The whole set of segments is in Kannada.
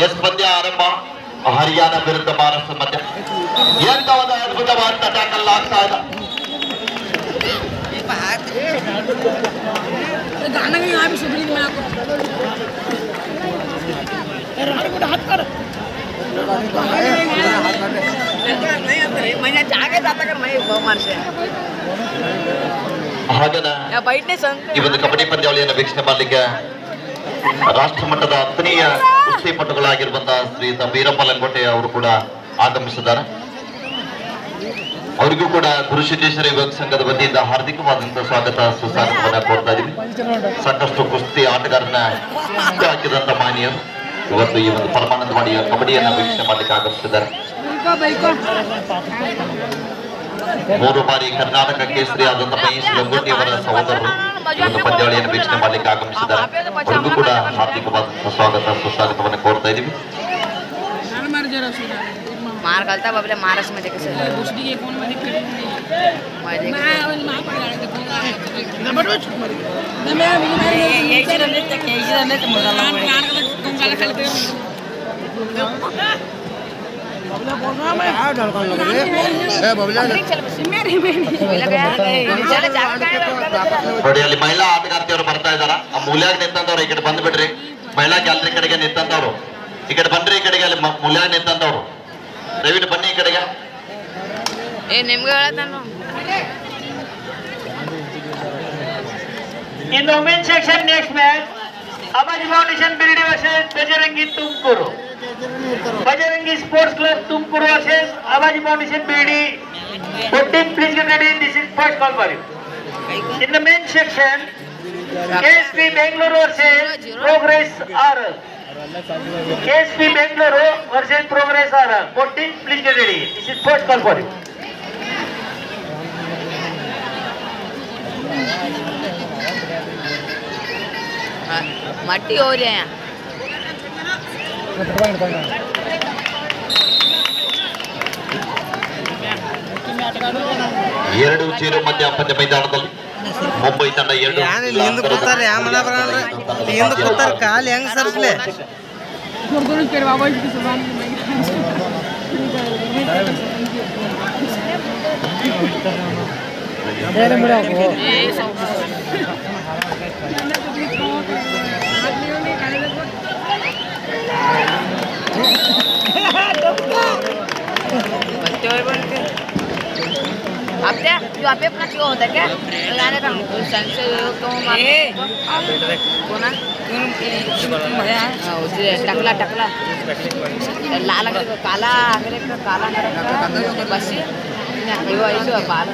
ಎಸ್ ಪಂದ್ಯ ಆರಂಭ. ಹರಿಯಾಣ ವಿರುದ್ಧ ಮಹಾರಾಷ್ಟ್ರ ಮಧ್ಯ ಎಂತ ಒಂದು ಅದ್ಭುತವಾದ ಟ್ಯಾಕಲ್ ಆಗ್ತಾ ಇದೆ. ಹಾಗೇನ ಈ ಒಂದು ಕಬಡ್ಡಿ ಪಂದ್ಯಾವಳಿಯನ್ನು ವೀಕ್ಷಣೆ ಮಾಡಲಿಕ್ಕೆ ರಾಷ್ಟ್ರ ಮಟ್ಟದ ಹತ್ತನೆಯ ಕುಸ್ತಿಪಟುಗಳಾಗಿರುವಂತಹ ಶ್ರೀಯುತ ವೀರಪ್ಪ ಲಂಗೋಟೆ ಅವರು ಕೂಡ ಆಗಮಿಸಿದ್ದಾರೆ. ಅವರಿಗೂ ಕೂಡ ಗುರುಸಿದ್ದೇಶ್ವರ ಯುವಕ ಸಂಘದ ವತಿಯಿಂದ ಹಾರ್ದಿಕವಾದಂತಹ ಸ್ವಾಗತ ಸುಸ್ವಾಗತವನ್ನ ಕೋರ್ತಾ ಇದೀವಿ. ಸಾಕಷ್ಟು ಕುಸ್ತಿ ಆಟಗಾರನ ಹಾಕಿದಂತ ಮಾನ್ಯರು ಇವತ್ತು ಈ ಒಂದು ಪರಮಾನಂದವಾಡಿಯ ಕಬಡ್ಡಿಯನ್ನ ವೀಕ್ಷಣೆ ಮಾಡಲಿಕ್ಕೆ ಆಗಮಿಸಿದ್ದಾರೆ. 3 ಬಾರಿ ಕರ್ನಾಟಕ ಕೇಸರಿ ಆದಂತಹ ಮಹೇಶ್ ಲಂಗೋಟಿ ಅವರ ಸಹೋದರರು ಈ ಒಂದು ಪಂದ್ಯಾವಳಿಯನ್ನು ವೀಕ್ಷಣೆ ಮಾಡಲಿಕ್ಕೆ ಆಗಮಿಸಿದ್ದಾರೆ. ಅವರಿಗೂ ಕೂಡ ಹಾರ್ದಿಕವಾದಂತಹ ಸ್ವಾಗತ ಸುಸ್ವಾಗತವನ್ನು ಕೋರ್ತಾ ಇದೀವಿ. मार घालता बाबले महाराष्ट्र मध्ये कसं ನೋಡಿ ಅಲ್ಲಿ ಮಹಿಳಾ ಆಟಗಾರ್ತಿಯವರು ಬರ್ತಾ ಇದಾರ. ಆ ಮೂಲ್ಯಾಗ ನಿಂತಂತವ್ರು ಈ ಕಡೆ ಬಂದ್ಬಿಡ್ರಿ. ಮಹಿಳಾ ಗ್ಯಾಲರಿ ಕಡೆಗೆ ನಿಂತಂತವ್ರು ಈ ಕಡೆ ಬನ್ರಿ. ಈ ಕಡೆಗೆ ಅಲ್ಲಿ ಮೂಲ್ಯಾಗ ನಿಂತಂತವ್ರು ದಯವಿಟ್ಟು ಬನ್ನಿ ಈ ಕಡೆಗೆ. In the women's section, next match, Abaji Foundation Biridi versus Bajarangi Tumkuru. Bajarangi Sports Club Tumkuru versus Abaji Foundation Biridi. 14, please get ready. This is first call for you. In the main section, KSP Bangalore versus Progress RL. KSP Bangalore versus Progress RL. 14, please get ready. This is first call for you. मट्टी हो रहे हैं ಎರಡು ಚೇರು ಮಧ್ಯ ಪಂದ್ಯ ಮೈದಾನದಲ್ಲಿ ಮುಂಬೈ ತಂಡ 2 ಕಾಲು ಹೆಂಗ್ ಸರ್ಸ್ಲೆ आपने जो आप अपना क्यों होता है क्या लाने का टकला टकला लाल काला काला बस बाल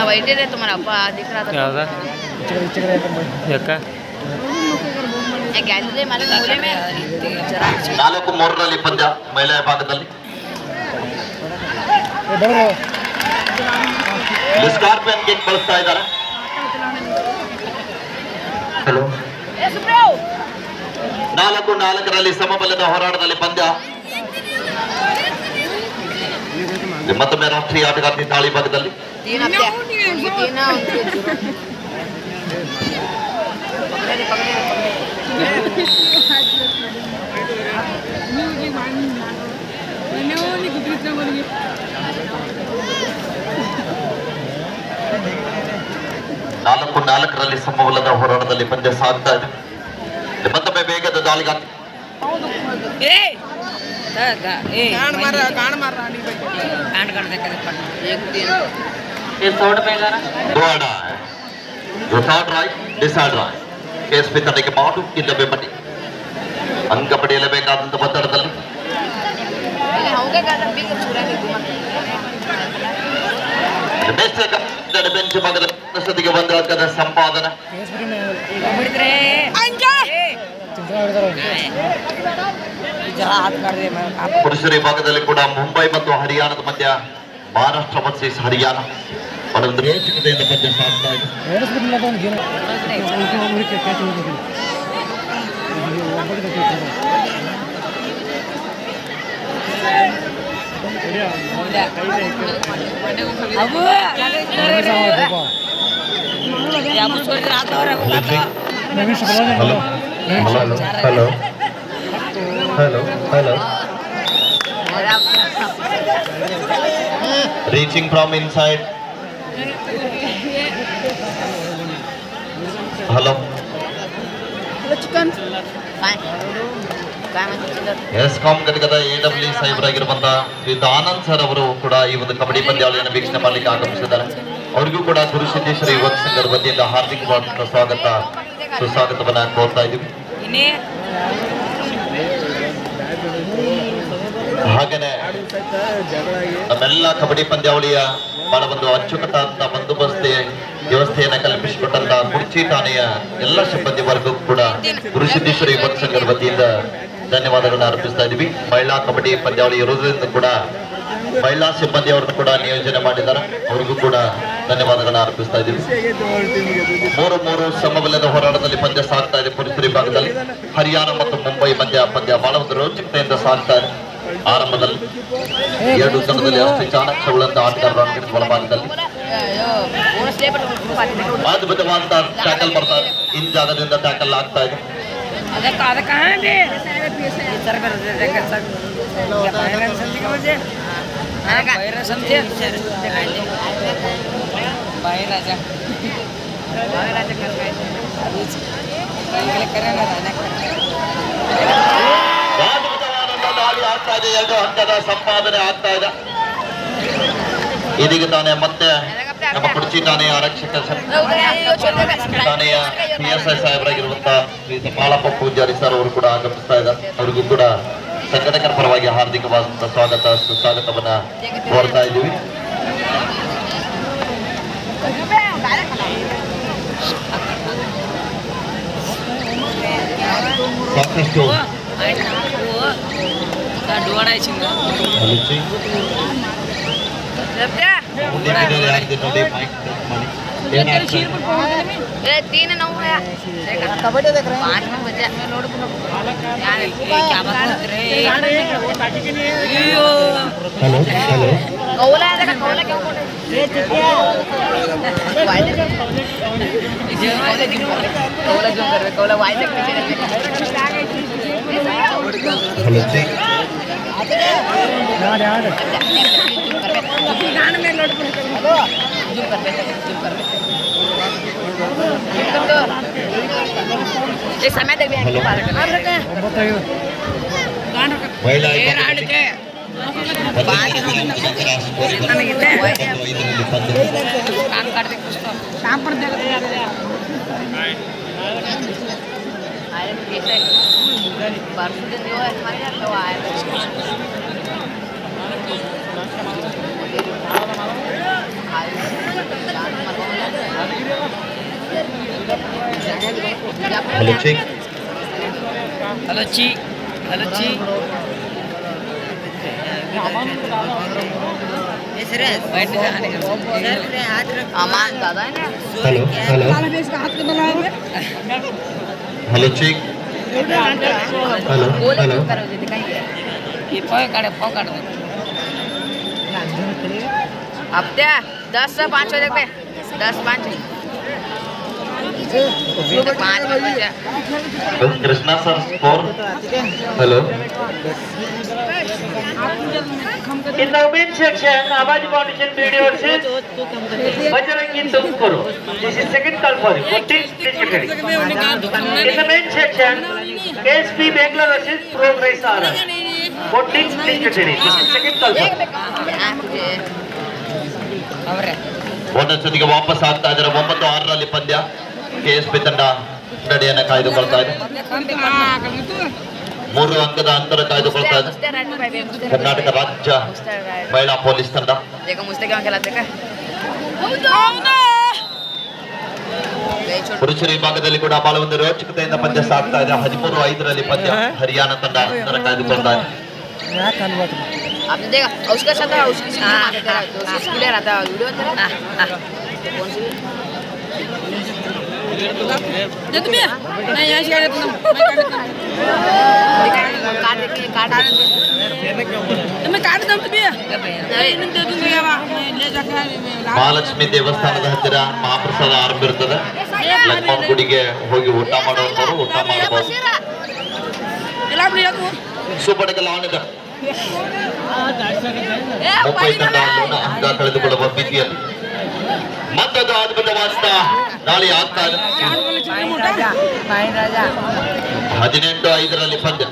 वैटे रे तुम्हारा अप्पा दिख रहा था गैलरी मालूम मूले में 4-3 ಪಂದ್ಯ ಮಹಿಳಾ ವಿಭಾಗದಲ್ಲಿ. ಸ್ಕಾರ್ಪಿಯನ್ ಕಿಕ್ ಬಳಸ್ತಾ ಇದ್ದಾರೆ. ಹಲೋ 4-4 ಸಮಬಲದ ಹೋರಾಟದಲ್ಲಿ ಪಂದ್ಯ. ಮತ್ತೊಮ್ಮೆ ರಾಷ್ಟ್ರೀಯ ಆಟಗಾರ್ತಿ ತಾಳಿ ಭಾಗದಲ್ಲಿ ನಾಲ್ಕರಲ್ಲಿ ಸಮಬಲದ ಹೋರಾಟದಲ್ಲಿ ಪಂದ್ಯ ಸಾಗ್ತಾ ಇದೆ. ಮತ್ತೊಮ್ಮೆ ವೇಗದ ದಾಳಿಗಾರ್ತಿ ಕೆಎಸ್ಪಿ ತಂಡಕ್ಕೆ ಮಾಡು ಇಲ್ಲವೇ ಬನ್ನಿ. ಅಂಕ ಪಡೆಯಲೇಬೇಕಾದಂತ ಒತ್ತಡದಲ್ಲಿ ಬೆಂಚ್ ಭಾಗದ ಸದಿಗೆ ಒಂದು ಅಂಕದ ಸಂಪಾದನೆ. ಪುರುಷರ ವಿಭಾಗದಲ್ಲಿ ಕೂಡ ಮುಂಬೈ ಮತ್ತು ಹರಿಯಾಣದ ಮಧ್ಯ ಮಹಾರಾಷ್ಟ್ರ ವರ್ಸಸ್ ಹರಿಯಾಣ ಒಂದು ರೋಚಕತೆಯಿಂದ ಪಂದ್ಯ ಸಾಗ್ತಾ ಇದೆ. Hello. Reaching from inside. Hello. ಚಿಕನ್ ಎಸ್ ಕಾಮ್ ಘಟಕದ AWE ಸಾಹೇಬರಾಗಿರುವಂತಹ ಶ್ರೀಯುತ ಆನಂದ್ ಸರ್ ಅವರು ಕೂಡ ಈ ಒಂದು ಕಬಡ್ಡಿ ಪಂದ್ಯಾವಳಿಯನ್ನು ವೀಕ್ಷಣೆ ಮಾಡಲಿಕ್ಕೆ ಆಗಮಿಸಿದ್ದಾರೆ. ಅವರಿಗೂ ಕೂಡ ಗುರುಸಿದ್ದೇಶ್ವರ ಯುವಕ ಸಂಘದ ವತಿಯಿಂದ ಹಾರ್ದಿಕವಾದ ಸ್ವಾಗತ ಸುಸ್ವಾಗತವನ್ನ ಕೋರ್ತಾ ಇದ್ದೀವಿ. ಹಾಗೇನೆ ನಮ್ಮೆಲ್ಲ ಕಬಡ್ಡಿ ಪಂದ್ಯಾವಳಿಯ ಬಹಳ ಒಂದು ಅಚ್ಚುಕಟ್ಟಾದ ಬಂದೋಬಸ್ತ್ ವ್ಯವಸ್ಥೆಯನ್ನ ಕಲ್ಪಿಸಿಕೊಟ್ಟಂತಹ ಕುರ್ಚಿ ಠಾಣೆಯ ಎಲ್ಲ ಸಿಬ್ಬಂದಿ ವರ್ಗಕ್ಕೂ ಕೂಡ ಗುರುಸಿದ್ದೇಶ್ವರ ಯುವಕ ಸಂಘದ ವತಿಯಿಂದ ಧನ್ಯವಾದಗಳನ್ನ ಅರ್ಪಿಸ್ತಾ ಇದ್ದೀವಿ. ಮಹಿಳಾ ಕಬಡ್ಡಿ ಪಂದ್ಯಾವಳಿ ಇರುವುದರಿಂದ ಕೂಡ ಮಹಿಳಾ ಸಿಬ್ಬಂದಿ ಅವರನ್ನು ಕೂಡ ನಿಯೋಜನೆ ಮಾಡಿದ್ದಾರೆ. ಅವರಿಗೂ ಕೂಡ ಧನ್ಯವಾದಗಳನ್ನ ಅರ್ಪಿಸ್ತಾ ಇದ್ದೀವಿ. 3-3 ಸಮಬಲದ ಹೋರಾಟದಲ್ಲಿ ಪಂದ್ಯ ಸಾಗ್ತಾ ಇದೆ ಪುರುಷರ ವಿಭಾಗದಲ್ಲಿ. ಹರಿಯಾಣ ಮತ್ತು ಮುಂಬೈ ಪಂದ್ಯ ಬಹಳ ಒಂದು ರೋಚಕತೆಯಿಂದ ಸಾಗ್ತಾ ಇದೆ. ಆರಂಭದಲ್ಲಿ 2 ತಂಡದಲ್ಲಿ ಅಷ್ಟೇ ಚಾಣಕ್ಯಗಳಂತ ಆಟಗಾರರ ಒಳಭಾಗದಲ್ಲಿ ಅದ್ಭುತವಾದ ಟ್ಯಾಕಲ್ ಬರ್ತಾರೆ. ಇನ್ ಜಾಗದಿಂದ ಟ್ಯಾಕಲ್ ಆಗ್ತಾ ಇದೆ. ದಾಳಿ ಆಗ್ತಾ ಇದೆ. 2 ಹಂತದ ಸಂಪಾದನೆ ಆಗ್ತಾ ಇದೆ. ಇದೀಗ ತಾನೇ ಮತ್ತೆ ನಮ್ಮ ಕುರ್ಚಿ ಠಾಣೆಯ ಆರಕ್ಷಕ ಠಾಣೆಯ PSI ಸಾಹೇಬರಾಗಿರುವಂತಹ ಶ್ರೀ ಮಾಳಪ್ಪ ಪೂಜಾರಿ ಸರ್ ಅವರು ಕೂಡ ಆಗಮಿಸ್ತಾ ಇದ್ದಾರೆ. ಅವರಿಗೂ ಕೂಡ ಸಂಘಟಕರ ಪರವಾಗಿ ಹಾರ್ದಿಕವಾದಂತಹ ಸ್ವಾಗತ ಸುಸ್ವಾಗತವನ್ನ ಕೋರ್ತಾ ಇದ್ದೀವಿ. ಸಾಕಷ್ಟು तीन नौ है कबड्डी देख रहे हैं 5 में बजा लोड यार क्या बात कर रहे हैं. हेलो कौला है देखा कौला क्यों बोल रहे कौला क्यों कर रहे कौला वाइड से पीछे हेलो चेक गान में लोड हेलो जूम कर एक समय तक भी काम करते कुछ तो काम पर परसों दिन जो है हमारे यहाँ तो आए हेलो चेक हेलो ची अमान दादा है ना hello hello check hello hello करो जी दिखाइए ये पाव काट अब क्या 10 से 5 हो जाए 10-5 5 में बचा Krishna sir score hello In the women's section, Abaji Foundation BD versus Bajarangi Tumkuru. This is second call for you. 14 please get ready. In the men's section, KSP Bangalore versus Progress RR. 14 please get ready. This is second call for you. ಒಂದೊಂದ್ಸತಿಗೆ ವಾಪಸ್ ಆಗ್ತಾ ಇದ್ದಾರೆ. 9-6 ಪಂದ್ಯ. KSP ತಂಡ ನಡೆಯನ್ನ ಕಾಯ್ದುಕೊಳ್ತಾ ಇದೆ. 3 ಅಂಕದ ಅಂತರ ಕಾಯ್ದುಕೊಳ್ತಾ ಇದೆ ಕರ್ನಾಟಕ ರಾಜ್ಯ ಮಹಿಳಾ ಪೊಲೀಸ್ ತಂಡ. ಪುರುಷರ ವಿಭಾಗದಲ್ಲಿ ಕೂಡ ಬಹಳ ಒಂದು ರೋಚಕತೆಯಿಂದ ಪಂದ್ಯ ಸಾಗ್ತಾ ಇದೆ. 13-5 ಪಂದ್ಯ. ಹರಿಯಾಣ ತಂಡ ಅಂತರ ಕಾಯ್ದುಕೊಳ್ತಾ ಇದೆ. आपने देखा उसका साथ उसकी स्किल रहता है वीडियो अंदर कौन सी ಮಹಾಲಕ್ಷ್ಮಿ ದೇವಸ್ಥಾನದ ಹತ್ತಿರ ಮಹಾಪ್ರಸಾದ ಆರಂಭ ಇರ್ತದೆ. ಲಕ್ಷ್ಮಣ ಗುಡಿಗೆ ಹೋಗಿ ಊಟ ಮಾಡುವಂತವರು ಊಟ ಮಾಡಬಹುದು. ಸುಬಡಗಲ ಆನಗ ಮುಂಬೈ ತಂಡ ಅಂಗ ಕಳೆದುಕೊಳ್ಳುವ ಭೀತಿಯಲ್ಲಿ ಮತ್ತೊಂದು ಅದ್ಭುತವಾದ ದಾಳಿ ಆಗ್ತಾ ಇದೆ. 18-5 ಪಂದ್ಯ.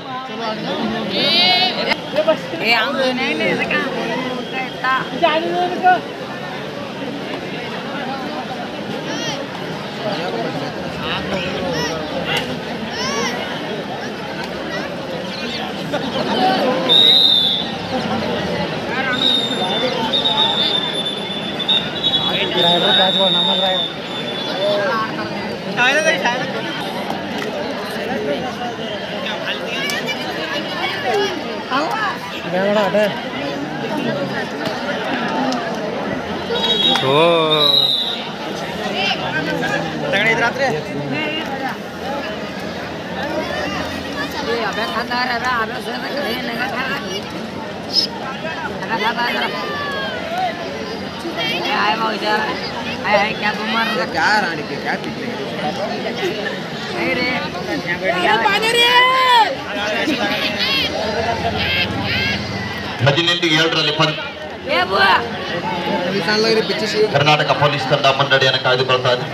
ಕರ್ನಾಟಕ ಪೊಲೀಸ್ ತಂಡ ಮುನ್ನಡೆಯನ್ನು ಕಾಯ್ದುಕೊಳ್ತಾ ಇದೆ.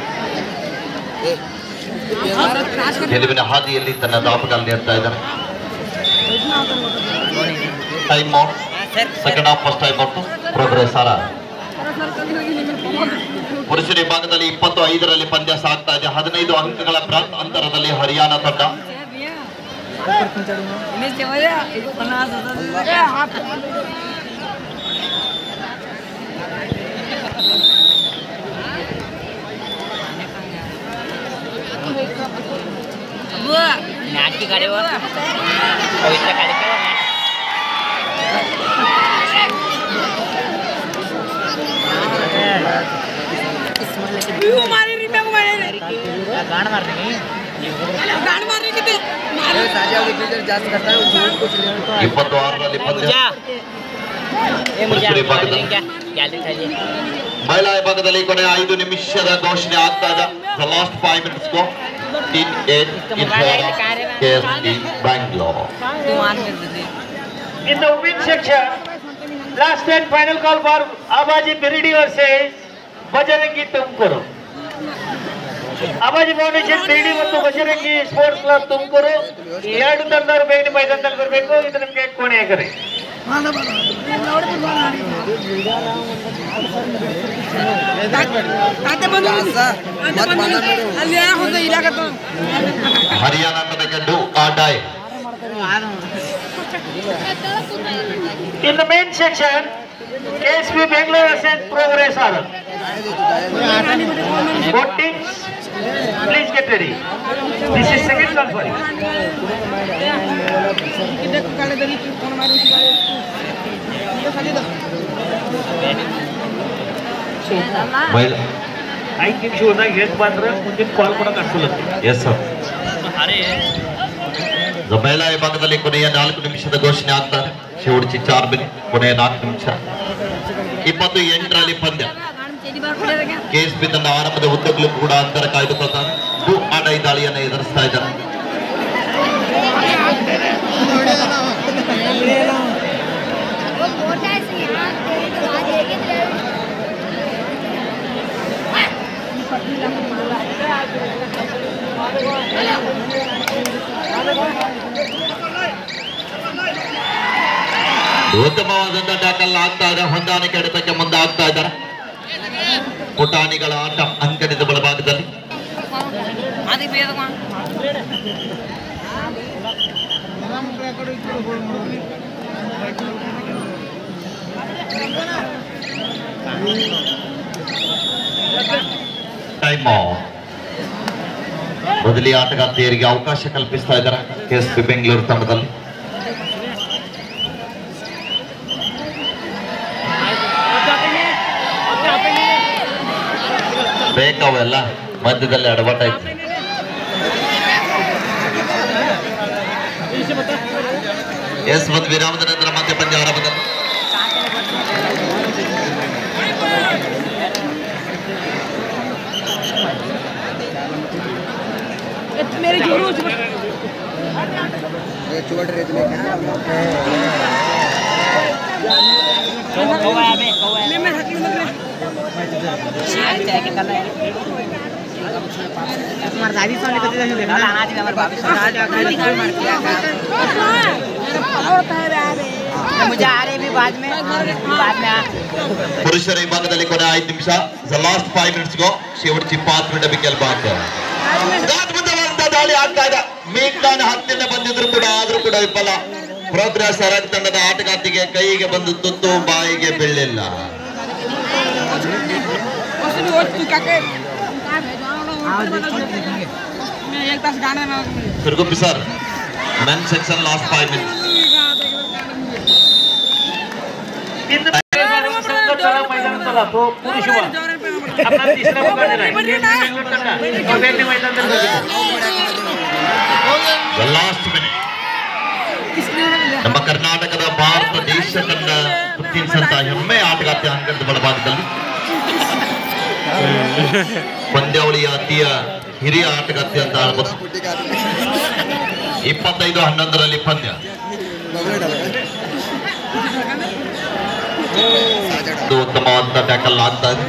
ಗೆಲುವಿನ ಹಾದಿಯಲ್ಲಿ ತನ್ನ ದಾಪುಗಾಲು ನೀಡ್ತಾ ಇದ್ದಾರೆ. Time out. Second half first time out. Progress ಆರ ಪುರುಷರ ವಿಭಾಗದಲ್ಲಿ 25 ಪಂದ್ಯ ಸಾಗ್ತಾ ಇದೆ. 15 ಅಂಕಗಳ ಬೃಹತ್ ಅಂತರದಲ್ಲಿ ಹರಿಯಾಣ ತಂಡ. नाटकी गाड़ी वो पवित्र गाड़ी के वो मारे री मैं मारे गाड़ मार रही कितने मारे साजा वाले प्लेयर जास्त करता है वो कुछ ले तो 26 ಪಂದ್ಯ. ये मुझे क्या दिखाइए ಮಹಿಳಾ ವಿಭಾಗದಲ್ಲಿ ಕೊನೆ 5 ನಿಮಿಷದ ಘೋಷಣೆ ಆಗ್ತಾ ಇದೆ. The last 5 minutes go. 8 in favor of KSB Bangalore. In the women's section, last and final call for Abaji Biridi versus Bajarangi Tumkuru. Abaji Foundation Biridi ಮತ್ತು Bajarangi Sports Club Tumkuru ಈ ಎರಡು ತಂಡದವರು ಬೇಗನೆ ಮೈದಾನದಲ್ಲಿ ಬರಬೇಕು. ಇದು ನಿಮಗೆ ಕೊನೆಯ ಕರೆ. ಹರಿಯಾಣ ತಂಡಕ್ಕೆ do or die. In the main section, KSB Bangalore versus Progress Arab. Both teams, please get ready. This is second call for you. I think you will get bandra. मुझे call करा कर Yes sir. ಮಹಿಳಾ ವಿಭಾಗದಲ್ಲಿ ಕೊನೆಯ 4 ನಿಮಿಷದ ಘೋಷಣೆ ಆಗ್ತಾರೆ. शेवटची 4 ಮಿನಿಟ್ ಕೊನೆಯ 4 ನಿಮಿಷ. 28 ಪಂದ್ಯ. KSB ತಂಡ ಆರಂಭದ ಉದ್ದಕ್ಕೂ ಕೂಡ ಅಂತರ ಕಾಯ್ದುಕೊಳ್ತಾರೆ. ಡೂ ಆರ್ ಡೈ ದಾಳಿಯನ್ನು ಎದುರಿಸ್ತಾ ಇದ್ದಾರೆ. ಉತ್ತಮವಾದಂತಹ ಟ್ಯಾಕಲ್ ಆಗ್ತಾ ಇದೆ. ಹೊಂದಾಣಿಕೆ ಹಿಡಿತಕ್ಕೆ ಮುಂದಾಗ್ತಾ ಇದ್ದಾರೆ. ಪುಟಾಣಿಗಳ ಆಟ ಅಂಕಣದ ಬಲಭಾಗದಲ್ಲಿ. ಟೈಮ್ ಬದಲಿ ಆಟಗಾರ್ತಿಯರಿಗೆ ಅವಕಾಶ ಕಲ್ಪಿಸ್ತಾ ಇದ್ದಾರೆ KSB ಬೆಂಗಳೂರು ತಂಡದಲ್ಲಿ. ಬೇಕಾವೆಲ್ಲ ಮಧ್ಯದಲ್ಲಿ ಅಡವಾಟ ಆಯ್ತು. ಎಸ್ ಮತ್ತು ವಿರಾಮದ ನಂತರ ಮತ್ತೆ ಪಂದ್ಯ ಆರಂಭದ मेरे जोरू चुवट रेत में मैं हक में शेयर चाहे के कल हमार दादी सामने कते जाने देखा लाना थी हमार भाभी साथ गाड़ी कार मार दिया मुझे आ रहे भी बाद में ಪುರುಷರ ವಿಭಾಗದಲ್ಲಿ ಕೊನೆ 5 ನಿಮಿಷ. ದ ಲಾಸ್ಟ್ 5 minutes ಗೋ शेवटची 5 मिनिट ಬಿಕಲ್ ಬಾಕಿ. ಅದ್ಭುತವಾದ ದಾಳಿ ಆಗ್ತಾ ಇದೆ. ಮೇಕ್ಲಾನ್ ಹತ್ತಿರ ಬಂದಿದ್ರು ಕೂಡ ಆದ್ರೂ ಕೂಡ ವಿಫಲ. ಪ್ರೋಗ್ರೆಸ್ ಅರಗ್ ತಂಡದ ಆಟಗಾರ್ತಿಗೆ ಕೈಗೆ ಬಂದು ತುತ್ತು ಬಾಯಿಗೆ ಬೀಳಲಿಲ್ಲ. Surgupi sir main section last 5 minutes. मैदान चला तो पुरुष हुआ अपना तीसरा मौका दे रहा है ಲಾಸ್ಟ್ ಮಿನಿಟ್ ನಮ್ಮ ಕರ್ನಾಟಕದ ಭಾರತ ದೇಶ ತಂಡ ಗುರುತಿಸಿದಂತ ಹೆಮ್ಮೆ ಆಟಗಾರ್ತಿ ಅಂಗಣದ ಬಲಭಾಗದಲ್ಲಿ ಪಂದ್ಯಾವಳಿಯ ಅತಿಯ ಹಿರಿಯ ಆಟಗಾರ್ತಿ ಅಂತ ಹೇಳ್ಬೋದು. 25-11 ಪಂದ್ಯ. ಇದು ಉತ್ತಮವಾದ ಟ್ಯಾಕಲ್ ಆಗ್ತಾ ಇದೆ.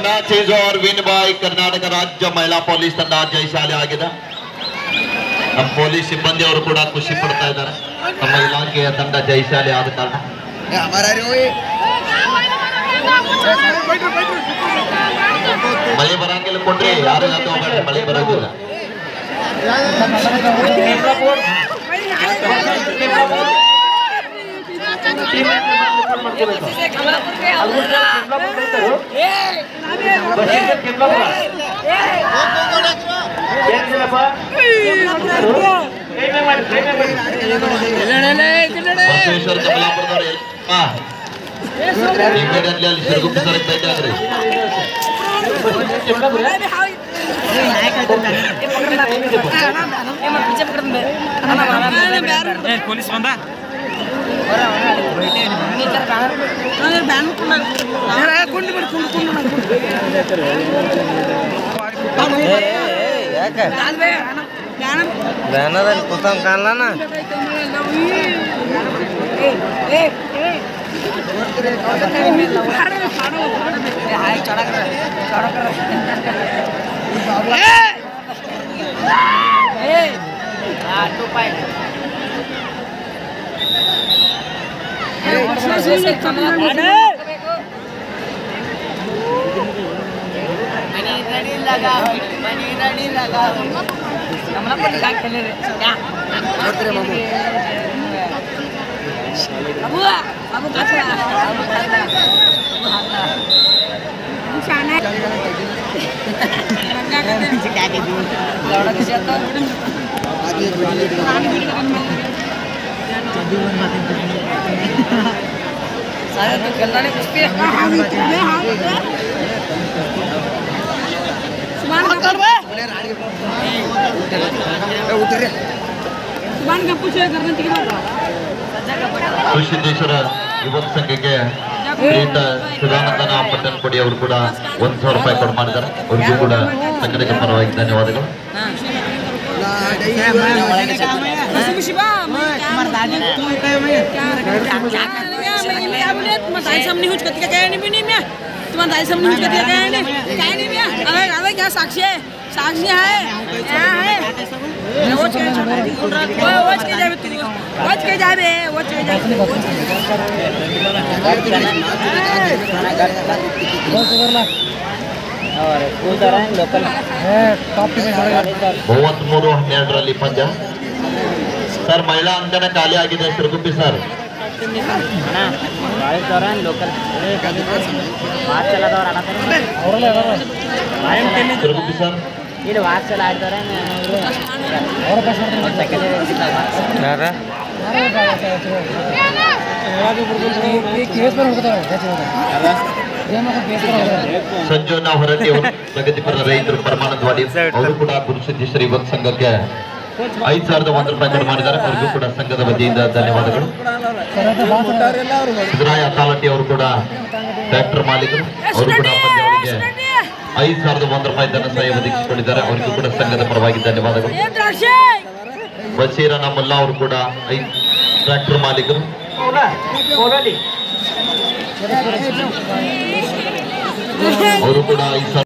मैच इज और विन बाय कर्नाटक राज्य महिला ಪೊಲೀಸ್ ತಂಡ ಜಯಶಾಲಿ ಆಗಿದೆ. ನಮ್ಮ ಪೊಲೀಸ್ ಸಿಬ್ಬಂದಿ ಅವರು ಕೂಡ ಖುಷಿ ಪಡ್ತಾ ಇದ್ದಾರೆ ನಮ್ಮ ಇಲಾಖೆಯ ತಂಡ ಜಯಶಾಲಿ ಆದ ಕಾರಣ. ಮಳೆ ಬರಂಗಿಲ್ಲ ಕೊಟ್ರಿ ಯಾರು ಮಳೆ ಬರೋದಿಲ್ಲ. ಬಸವೇಶ್ವರ ಕಮಲಾಪುರದವ್ರು ಇಮಿಡಿಯೇಟ್ಲಿ ಅಲ್ಲಿ ಸಿರುಗುಪ್ಪಿ ಸರ್ ಭೇಟಿ ಆಗ್ರಿ. ಪೊಲೀಸ್ ಬಂದ ಬ್ಯಾನರಲ್ಲಿ ಕೂತಂಗ್ ಕಾಣಲಾನ ಕೃಷಿದೇಶ್ವರ ಯುವಕ ಸಂಘಕ್ಕೆ ಶ್ರೀಯುತ ಸುಧಾನಂದನ ಪಟ್ಟಣಕೊಡಿ ಅವರು ಕೂಡ 1,000 ರೂಪಾಯಿ ಕೊಡು ಮಾಡಿದ್ದಾರೆ. ಅವ್ರಿಗೂ ಕೂಡ ಸಂಘಟಕ ಪರವಾಗಿ ಧನ್ಯವಾದಗಳು. साक्षी है क्या है वोच के जाबे तू वोच के जाबे और उधर है लोकल है टॉप में 33-12 ಪಂದ್ಯ. ಸರ್ ಮಹಿಳಾ ಅಂಕಣ ಖಾಲಿ ಆಗಿದೆ Siruguppi sir. Local Siruguppi sir ಇಲ್ಲಿ ವಾಟ್ಸಲ್ಲಿ ಆಡ್ತಾರೆ ಸಂಜೋನ ಹೊರಟ್ಟಿ ಅವರು ಪ್ರಗತಿಪರ ರೈತರು ಪರಮಾನಂದವಾಡಿ ಅವರು ಕೂಡ ಗುರುಸಿದ್ದೇಶ್ವರ ಯುವಕ ಸಂಘಕ್ಕೆ 5,001 ರೂಪಾಯಿ ಕೊಡು ಮಾಡಿದ್ದಾರೆ. ಅವರಿಗೂ ಕೂಡ ಸಂಘದ ವತಿಯಿಂದ ಧನ್ಯವಾದಗಳು. ಸಿದ್ದರಾಯ ತಾಲಟಿ ಅವರು ಕೂಡ ಟ್ರ್ಯಾಕ್ಟರ್ ಮಾಲೀಕರು, ಅವರು ಕೂಡ ಅವರಿಗೆ 5,001 ರೂಪಾಯಿ ಧನ ಸಹಾಯ ಒದಗಿಸಿಕೊಂಡಿದ್ದಾರೆ. ಅವರಿಗೂ ಕೂಡ ಸಂಘದ ಪರವಾಗಿ ಧನ್ಯವಾದಗಳು. ಬಸೀರನ ಮುಲ್ಲಾ ಅವರು ಕೂಡ ಟ್ರ್ಯಾಕ್ಟರ್ ಮಾಲೀಕರು, ಅವರು ಕೂಡ 5,000